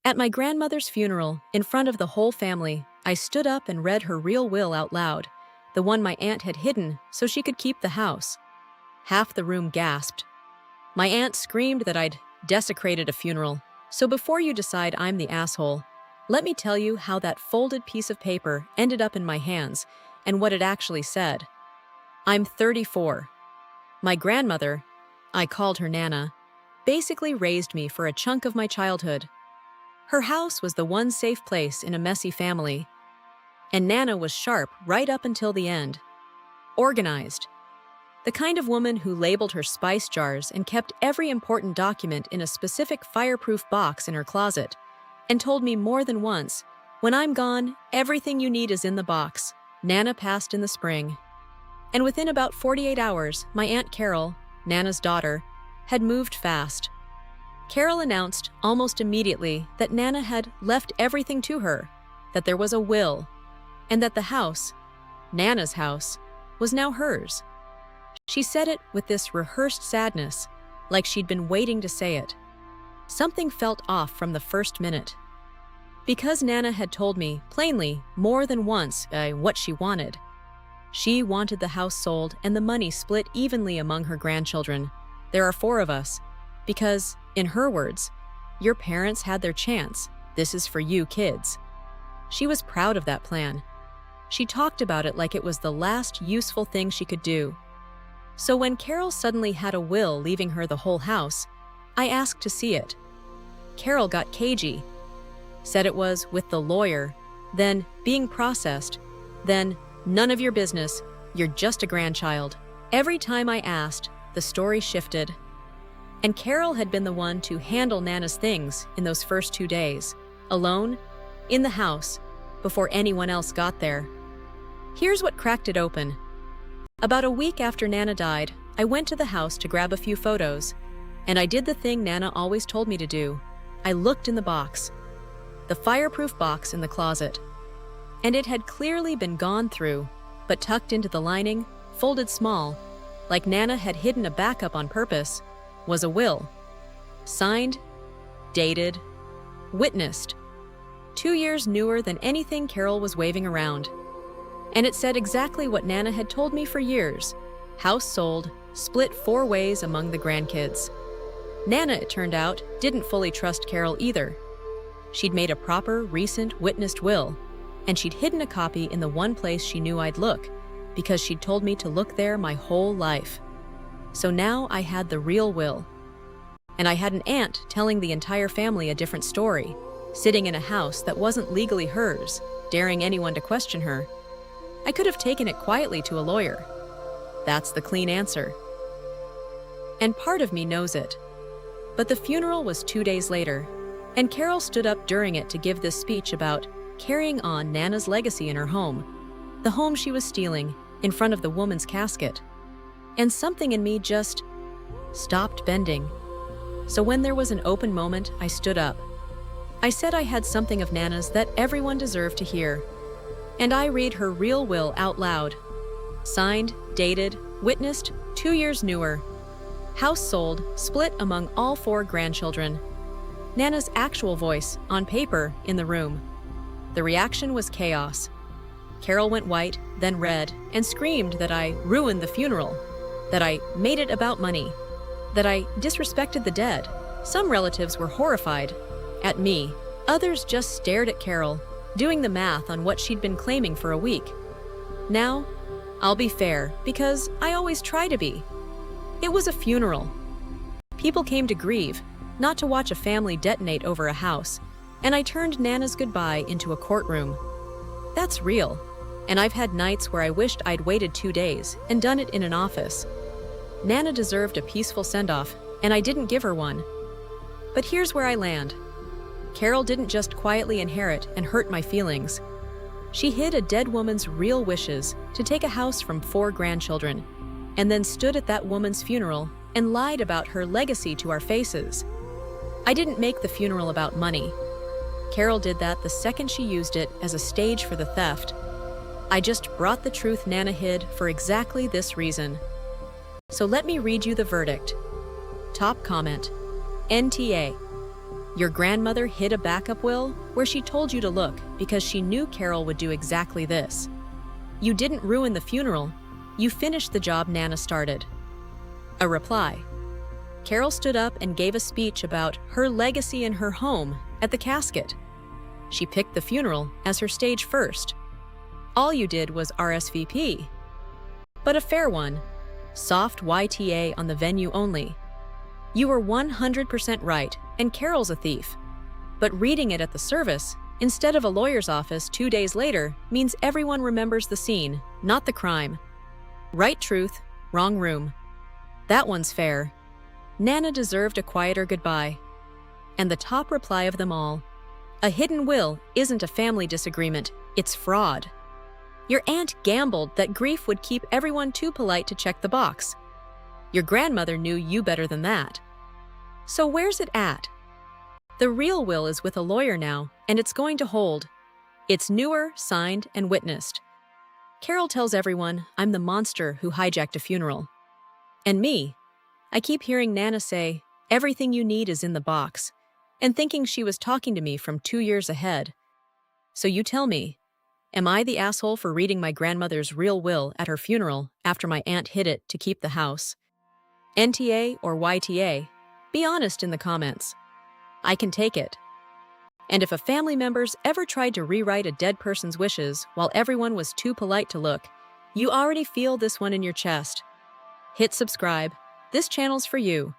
At my grandmother's funeral, in front of the whole family, I stood up and read her real will out loud, the one my aunt had hidden so she could keep the house. Half the room gasped. My aunt screamed that I'd desecrated a funeral. So before you decide I'm the asshole, let me tell you how that folded piece of paper ended up in my hands and what it actually said. I'm 34. My grandmother, I called her Nana, basically raised me for a chunk of my childhood. Her house was the one safe place in a messy family, and Nana was sharp right up until the end. Organized. The kind of woman who labeled her spice jars and kept every important document in a specific fireproof box in her closet, and told me more than once, when I'm gone, everything you need is in the box. Nana passed in the spring. And within about 48 hours, my Aunt Carol, Nana's daughter, had moved fast. Carol announced almost immediately that Nana had left everything to her, that there was a will, and that the house, Nana's house, was now hers. She said it with this rehearsed sadness, like she'd been waiting to say it. Something felt off from the first minute. Because Nana had told me, plainly, more than once, what she wanted. She wanted the house sold and the money split evenly among her grandchildren. There are 4 of us. Because, in her words, your parents had their chance. This is for you kids. She was proud of that plan. She talked about it like it was the last useful thing she could do. So when Carol suddenly had a will leaving her the whole house, I asked to see it. Carol got cagey, said it was with the lawyer, then being processed, then none of your business, you're just a grandchild. Every time I asked, the story shifted. And Carol had been the one to handle Nana's things in those first 2 days, alone, in the house, before anyone else got there. Here's what cracked it open. About a week after Nana died, I went to the house to grab a few photos, and I did the thing Nana always told me to do. I looked in the box, the fireproof box in the closet, and it had clearly been gone through, but tucked into the lining, folded small, like Nana had hidden a backup on purpose, was a will. Signed, dated, witnessed. 2 years newer than anything Carol was waving around. And it said exactly what Nana had told me for years. House sold, split 4 ways among the grandkids. Nana, it turned out, didn't fully trust Carol either. She'd made a proper, recent, witnessed will, and she'd hidden a copy in the one place she knew I'd look, because she'd told me to look there my whole life. So now I had the real will. And I had an aunt telling the entire family a different story, sitting in a house that wasn't legally hers, daring anyone to question her. I could have taken it quietly to a lawyer. That's the clean answer. And part of me knows it. But the funeral was 2 days later, and Carol stood up during it to give this speech about carrying on Nana's legacy in her home, the home she was stealing, in front of the woman's casket. And something in me just stopped bending. So when there was an open moment, I stood up. I said I had something of Nana's that everyone deserved to hear. And I read her real will out loud. Signed, dated, witnessed, 2 years newer. House sold, split among all 4 grandchildren. Nana's actual voice, on paper, in the room. The reaction was chaos. Carol went white, then red, and screamed that I ruined the funeral, that I made it about money, that I disrespected the dead. Some relatives were horrified at me. Others just stared at Carol, doing the math on what she'd been claiming for a week. Now, I'll be fair, because I always try to be. It was a funeral. People came to grieve, not to watch a family detonate over a house, and I turned Nana's goodbye into a courtroom. That's real, and I've had nights where I wished I'd waited 2 days and done it in an office. Nana deserved a peaceful send-off, and I didn't give her one. But here's where I land. Carol didn't just quietly inherit and hurt my feelings. She hid a dead woman's real wishes to take a house from 4 grandchildren, and then stood at that woman's funeral and lied about her legacy to our faces. I didn't make the funeral about money. Carol did that the second she used it as a stage for the theft. I just brought the truth Nana hid for exactly this reason. So let me read you the verdict. Top comment. NTA. Your grandmother hid a backup will where she told you to look because she knew Carol would do exactly this. You didn't ruin the funeral, you finished the job Nana started. A reply. Carol stood up and gave a speech about her legacy in her home at the casket. She picked the funeral as her stage first. All you did was RSVP. But a fair one. Soft YTA on the venue only. You were 100% right, and Carol's a thief. But reading it at the service, instead of a lawyer's office 2 days later, means everyone remembers the scene, not the crime. Right truth, wrong room. That one's fair. Nana deserved a quieter goodbye. And the top reply of them all. A hidden will isn't a family disagreement, it's fraud. Your aunt gambled that grief would keep everyone too polite to check the box. Your grandmother knew you better than that. So where's it at? The real will is with a lawyer now, and it's going to hold. It's newer, signed, and witnessed. Carol tells everyone I'm the monster who hijacked a funeral. And me, I keep hearing Nana say, everything you need is in the box, and thinking she was talking to me from 2 years ahead. So you tell me, am I the asshole for reading my grandmother's real will at her funeral after my aunt hid it to keep the house? NTA or YTA? Be honest in the comments. I can take it. And if a family member's ever tried to rewrite a dead person's wishes while everyone was too polite to look, you already feel this one in your chest. Hit subscribe. This channel's for you.